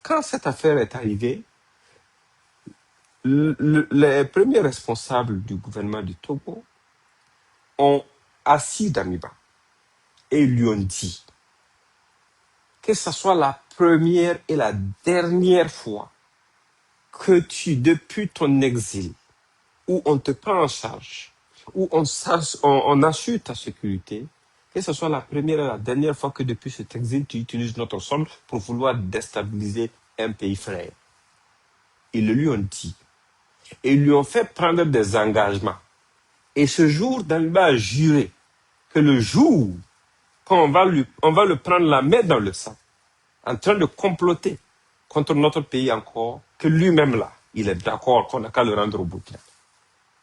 Quand cette affaire est arrivée, les premiers responsables du gouvernement du Togo ont assis Damiba et ils lui ont dit que ce soit la première et la dernière fois que depuis ton exil, où on te prend en charge, où on assure ta sécurité, que ce soit la première et la dernière fois que depuis cet exil, tu utilises notre sol pour vouloir déstabiliser un pays frère. Ils le lui ont dit. Et ils lui ont fait prendre des engagements. Et ce jour, Damiba a juré que le jour quand on va le prendre la main dans le sac, en train de comploter contre notre pays encore, que lui-même là, il est d'accord qu'on n'a qu'à le rendre au Burkina.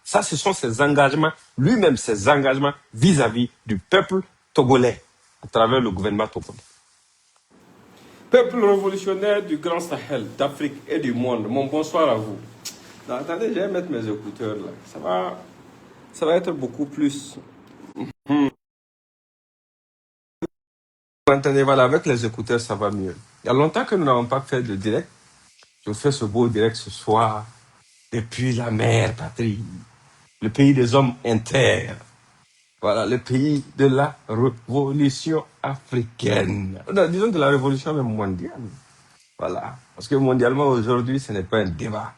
Ça, ce sont ses engagements, lui-même ses engagements vis-à-vis du peuple togolais, à travers le gouvernement togolais. Peuple révolutionnaire du Grand Sahel, d'Afrique et du monde, mon bonsoir à vous. Non, attendez, je vais mettre mes écouteurs là. Ça va être beaucoup plus. Vous entendez, voilà, avec les écouteurs, ça va mieux. Il y a longtemps que nous n'avons pas fait de direct. Je fais ce beau direct ce soir, depuis la mère patrie, le pays des hommes inter. Voilà, le pays de la révolution africaine. Non, disons de la révolution même mondiale. Voilà. Parce que mondialement, aujourd'hui, ce n'est pas un débat.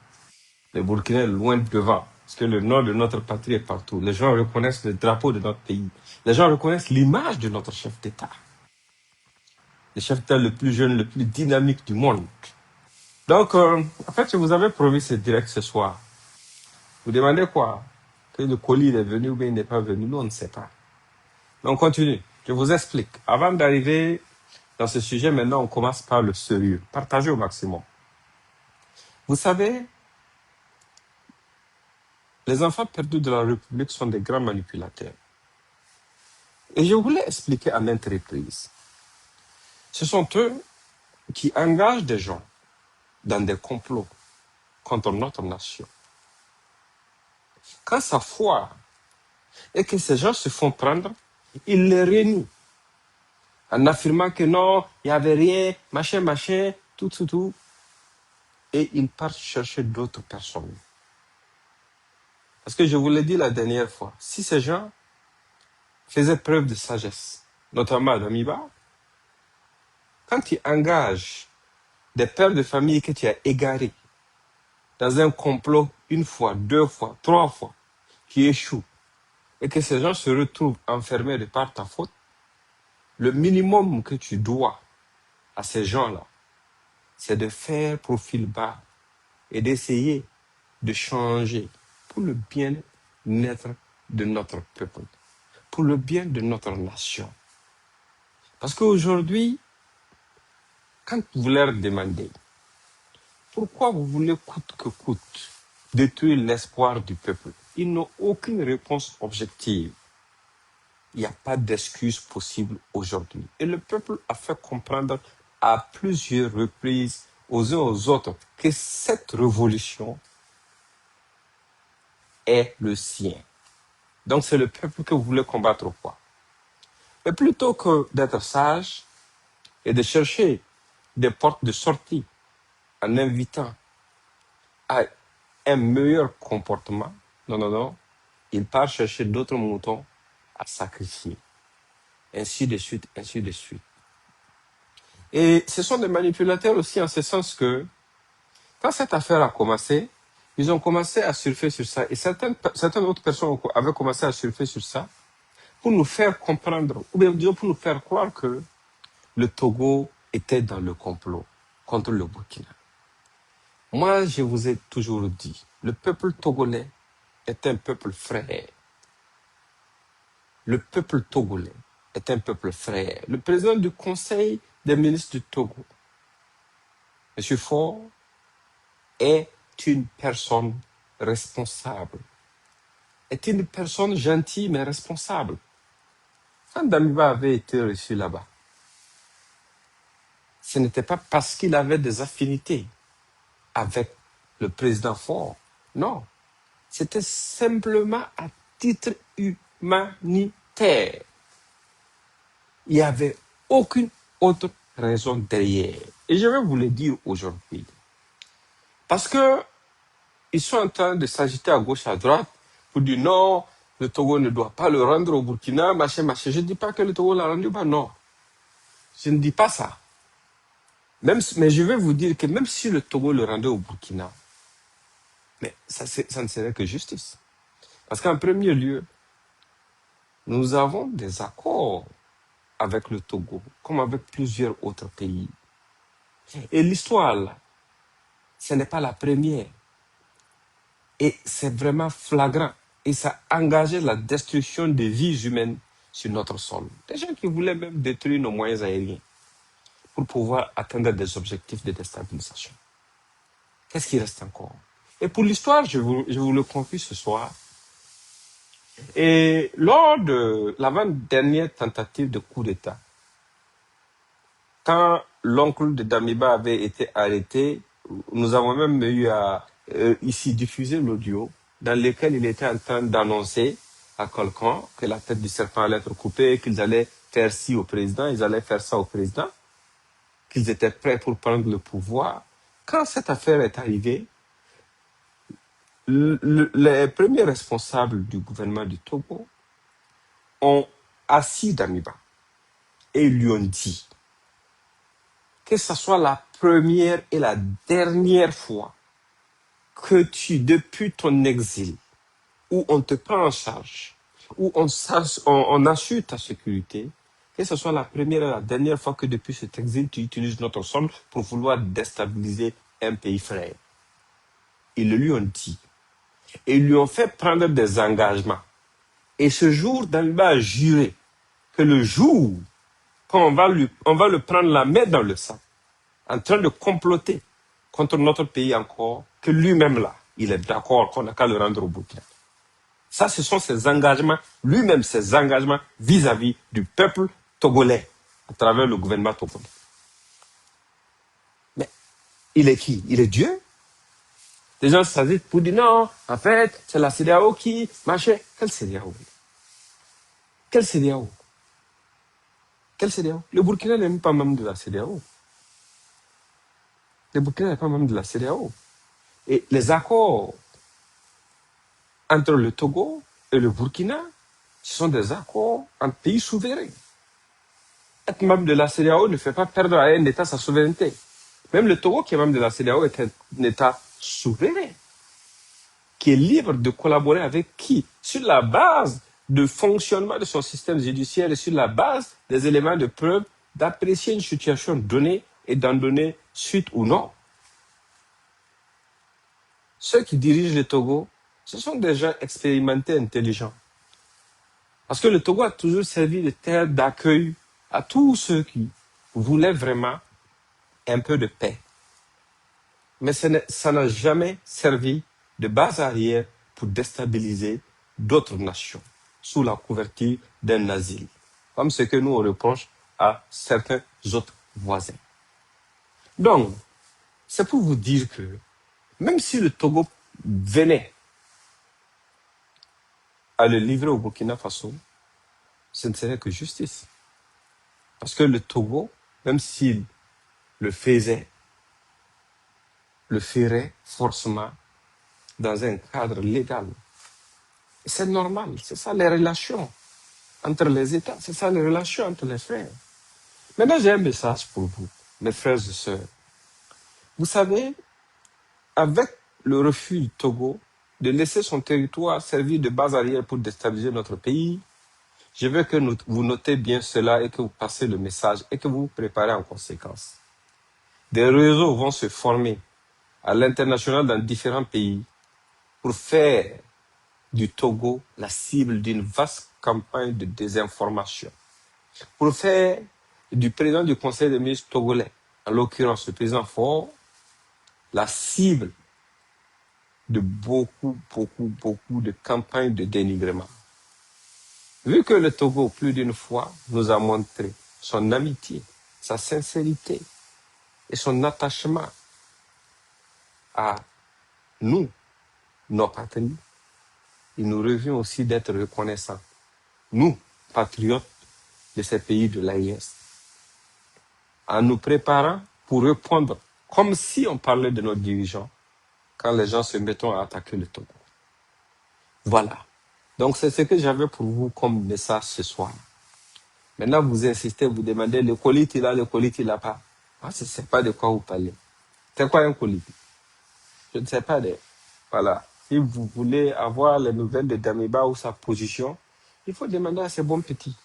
Le Burkina est loin devant. Parce que le nom de notre patrie est partout. Les gens reconnaissent le drapeau de notre pays. Les gens reconnaissent l'image de notre chef d'État. Le chef d'État le plus jeune, le plus dynamique du monde. Donc, en fait, je vous avais promis ce direct ce soir. Vous demandez quoi? Que le colis est venu ou bien il n'est pas venu? Nous, on ne sait pas. Mais on continue. Je vous explique. Avant d'arriver dans ce sujet, maintenant, on commence par le sérieux. Partagez au maximum. Vous savez, les enfants perdus de la République sont des grands manipulateurs. Et je voulais expliquer à maintes reprises. Ce sont eux qui engagent des gens dans des complots contre notre nation. Quand ça foire et que ces gens se font prendre, ils les renient en affirmant que non, il n'y avait rien, machin, machin, tout. Et ils partent chercher d'autres personnes. Parce que je vous l'ai dit la dernière fois, si ces gens faisaient preuve de sagesse, notamment Damiba, quand ils engagent des pères de famille que tu as égarés dans un complot une fois, deux fois, trois fois, qui échouent, et que ces gens se retrouvent enfermés de par ta faute, le minimum que tu dois à ces gens-là, c'est de faire profil bas et d'essayer de changer pour le bien-être de notre peuple, pour le bien de notre nation. Parce qu'aujourd'hui, quand vous leur demandez pourquoi vous voulez coûte que coûte détruire l'espoir du peuple, ils n'ont aucune réponse objective. Il n'y a pas d'excuse possible aujourd'hui. Et le peuple a fait comprendre à plusieurs reprises aux uns aux autres que cette révolution est le sien. Donc c'est le peuple que vous voulez combattre ou quoi. Mais plutôt que d'être sage et de chercher des portes de sortie en invitant à un meilleur comportement, non, il part chercher d'autres moutons à sacrifier. Ainsi de suite, ainsi de suite. Et ce sont des manipulateurs aussi en ce sens que, quand cette affaire a commencé, ils ont commencé à surfer sur ça. Et certaines autres personnes avaient commencé à surfer sur ça pour nous faire comprendre, ou bien disons pour nous faire croire que le Togo était dans le complot contre le Burkina. Moi, je vous ai toujours dit, le peuple togolais est un peuple frère. Le peuple togolais est un peuple frère. Le président du Conseil des ministres du Togo, M. Faure, est une personne responsable. Est une personne gentille mais responsable. Quand Damiba avait été reçu là-bas, ce n'était pas parce qu'il avait des affinités avec le président Faure. Non. C'était simplement à titre humanitaire. Il n'y avait aucune autre raison derrière. Et je vais vous le dire aujourd'hui. Parce que ils sont en train de s'agiter à gauche, à droite, pour dire non, le Togo ne doit pas le rendre au Burkina, machin, machin. Je ne dis pas que le Togo l'a rendu, bah non. Je ne dis pas ça. Mais je vais vous dire que même si le Togo le rendait au Burkina, mais ça ne serait que justice. Parce qu'en premier lieu, nous avons des accords avec le Togo, comme avec plusieurs autres pays. Et l'histoire, là, ce n'est pas la première. Et c'est vraiment flagrant. Et ça a engagé la destruction des vies humaines sur notre sol. Des gens qui voulaient même détruire nos moyens aériens pour pouvoir atteindre des objectifs de déstabilisation. Qu'est-ce qui reste encore? Et pour l'histoire, je vous le confie ce soir. Et lors de l'avant-dernière tentative de coup d'État, quand l'oncle de Damiba avait été arrêté, nous avons même eu à ici diffuser l'audio dans lequel il était en train d'annoncer à quelqu'un que la tête du serpent allait être coupée, qu'ils allaient faire ci au président, ils allaient faire ça au président, qu'ils étaient prêts pour prendre le pouvoir. Quand cette affaire est arrivée, les premiers responsables du gouvernement du Togo ont assis Damiba et ils lui ont dit que ce soit la première et la dernière fois que depuis ton exil, où on te prend en charge, où on assure ta sécurité, que ce soit la première et la dernière fois que depuis cet exil, tu utilises notre sol pour vouloir déstabiliser un pays frère. Ils le lui ont dit. Et ils lui ont fait prendre des engagements. Et ce jour, Damiba a juré que le jour quand on va le prendre la main dans le sac, en train de comploter contre notre pays encore, que lui-même là, il est d'accord qu'on n'a qu'à le rendre au Burkina. Ça, ce sont ses engagements, lui-même ses engagements vis-à-vis du peuple togolais, à travers le gouvernement togolais. Mais il est qui? Il est Dieu? Les gens s'agitent pour dire non, en fait, c'est la CEDEAO qui, machin. Quelle CEDEAO? Quelle CEDEAO? Quelle CEDEAO? Le Burkina n'est même pas membre de la CEDEAO. Le Burkina n'est pas membre de la CEDEAO. Et les accords entre le Togo et le Burkina, ce sont des accords en pays souverain. Être membre de la CEDEAO ne fait pas perdre à un État sa souveraineté. Même le Togo, qui est membre de la CEDEAO, est un État souverain, qui est libre de collaborer avec qui? Sur la base du fonctionnement de son système judiciaire et sur la base des éléments de preuve, d'apprécier une situation donnée et d'en donner suite ou non. Ceux qui dirigent le Togo, ce sont des gens expérimentés, intelligents. Parce que le Togo a toujours servi de terre d'accueil à tous ceux qui voulaient vraiment un peu de paix. Mais ça n'a jamais servi de base arrière pour déstabiliser d'autres nations sous la couverture d'un asile, comme ce que nous on reproche à certains autres voisins. Donc, c'est pour vous dire que même si le Togo venait à le livrer au Burkina Faso, ce ne serait que justice. Parce que le Togo, même s'il le faisait, le ferait forcément dans un cadre légal. Et c'est normal, c'est ça les relations entre les États, c'est ça les relations entre les frères. Maintenant, j'ai un message pour vous, mes frères et sœurs. Vous savez, avec le refus du Togo de laisser son territoire servir de base arrière pour déstabiliser notre pays, je veux que vous notez bien cela et que vous passez le message et que vous vous préparez en conséquence. Des réseaux vont se former à l'international dans différents pays pour faire du Togo la cible d'une vaste campagne de désinformation, pour faire du président du Conseil des ministres togolais, en l'occurrence le président Faure, la cible de beaucoup de campagnes de dénigrement. Vu que le Togo, plus d'une fois, nous a montré son amitié, sa sincérité et son attachement à nous, nos patries, il nous revient aussi d'être reconnaissants, nous, patriotes de ces pays de l'AIS. en nous préparant pour répondre comme si on parlait de nos dirigeants quand les gens se mettent à attaquer le Togo. Voilà. Donc, c'est ce que j'avais pour vous comme message ce soir. Maintenant, vous insistez, vous demandez, le colite, il a, le colite, il n'a pas. Ah, je ne sais pas de quoi vous parlez. C'est quoi un colite? Je ne sais pas. Voilà. Si vous voulez avoir les nouvelles de Damiba ou sa position, il faut demander à ces bons petits.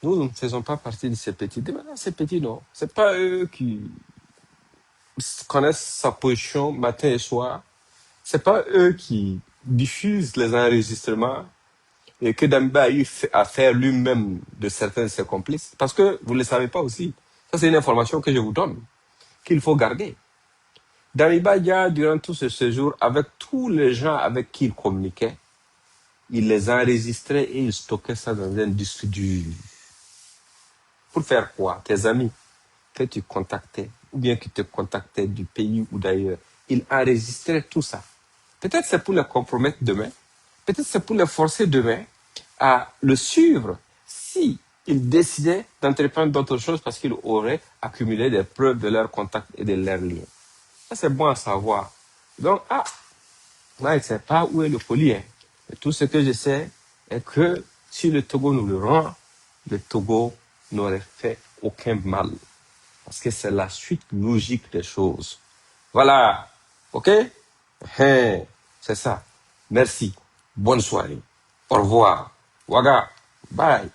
Nous ne faisons pas partie de ces petits. Demandez à ces petits, non. Ce n'est pas eux qui connaissent sa position matin et soir. Ce n'est pas eux qui diffusent les enregistrements et que Damiba a eu à faire lui-même de certains de ses complices. Parce que vous ne le savez pas aussi. Ça, c'est une information que je vous donne, qu'il faut garder. Damiba Dia, durant tout ce séjour, avec tous les gens avec qui il communiquait, il les enregistrait et il stockait ça dans un disque dur. Pour faire quoi? Tes amis que tu contactais, ou bien qui te contactaient du pays ou d'ailleurs, il enregistrait tout ça. Peut-être c'est pour les compromettre demain, peut-être c'est pour les forcer demain à le suivre si il décidait d'entreprendre d'autres choses parce qu'il aurait accumulé des preuves de leurs contacts et de leurs liens. Ça, c'est bon à savoir. Donc, moi, je ne sais pas où est le colis. Hein. Mais tout ce que je sais est que si le Togo nous le rend, le Togo n'aurait fait aucun mal. Parce que c'est la suite logique des choses. Voilà. OK? C'est ça. Merci. Bonne soirée. Au revoir. Waga. Bye.